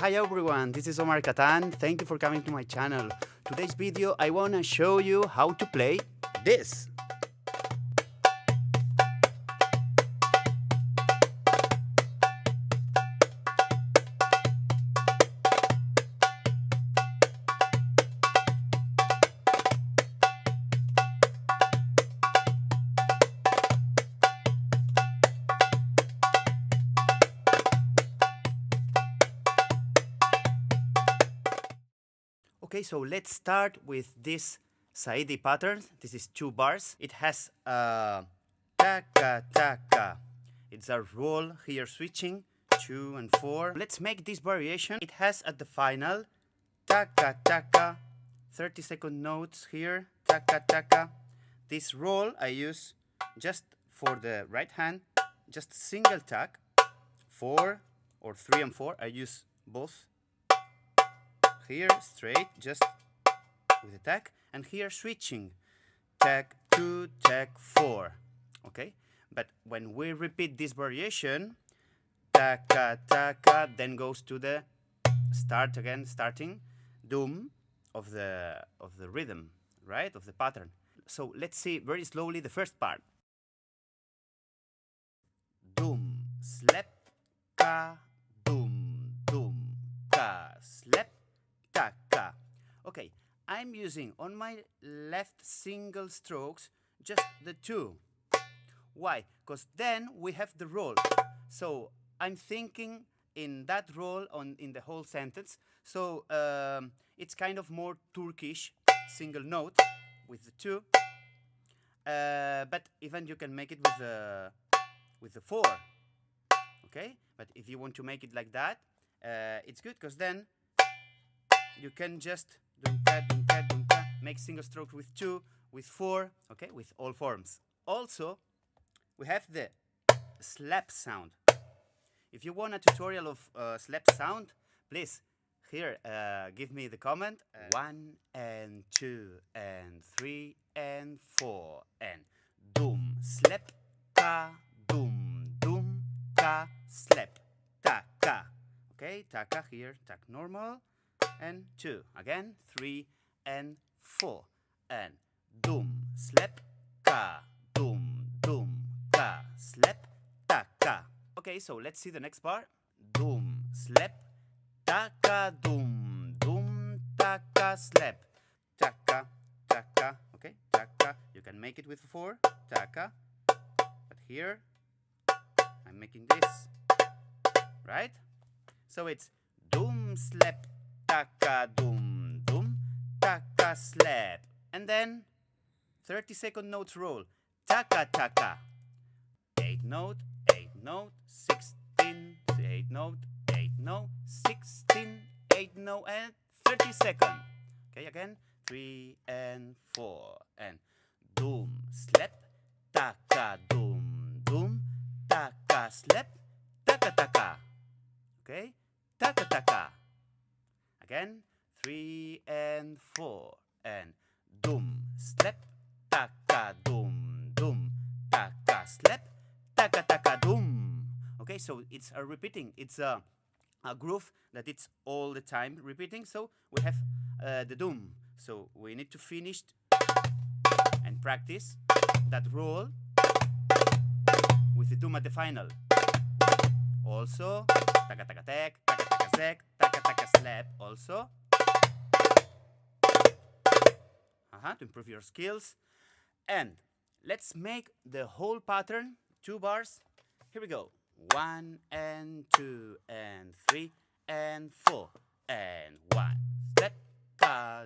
Hi everyone, this is Omar Katan. Thank you for coming to my channel. Today's video I wanna show you how to play this. Okay, so let's start with this SAIDI pattern. This is 2 bars. It has a taka taka. It's a roll here switching 2 and 4. Let's make this variation. It has at the final taka taka, 30-second notes here, taka taka. This roll I use just for the right hand, just single tack, 4 or 3 and 4. I use both. Here straight, just with a tack, and here switching, tack 2, tack 4. Okay, but when we repeat this variation, taka taka, then goes to the start again, starting doom of the rhythm, right, of the pattern. So let's see very slowly the first part. Doom slap ka, doom doom ka slap. Taka. Okay, I'm using on my left single strokes just the 2. Why? Because then we have the roll. So I'm thinking in that roll in the whole sentence. So it's kind of more Turkish single note with the 2. But even you can make it with the 4. Okay, but if you want to make it like that, it's good because then you can just make single stroke with 2, with 4, okay, with all forms. Also, we have the slap sound. If you want a tutorial of slap sound, please, here, give me the comment. 1 and 2 and 3 and 4 and doom, slap, ka, doom, doom, ka, slap, ta, ka. Okay, taka here, tak normal. And 2 again, 3 and 4 and doom slap ka, doom doom ka slap taka. Okay, so let's see the next part. Doom slap taka, doom doom taka slap taka taka. Okay, taka. You can make it with 4 taka, but here I'm making this, right? So it's doom slap taka, doom, doom, taka, slap. And then 30-second notes roll. Taka, taka. 8 note, 8 note, 16, 8 note, 8 note, 16, 8 note, and 30-second. Okay, again, 3 and 4. And doom, slap, taka, doom, doom, taka, slap, taka, taka. Okay, taka, taka. Again, 3 and 4 and doom slap taka, doom doom taka slap taka taka doom. Okay, so it's a repeating. It's a groove that it's all the time repeating. So we have the doom. So we need to finish and practice that roll with the doom at the final. Also, taka taka tek, taka taka zek, taka taka slap. Also, to improve your skills. And let's make the whole pattern 2 bars. Here we go. 1 and 2 and 3 and 4 and 1 step ka,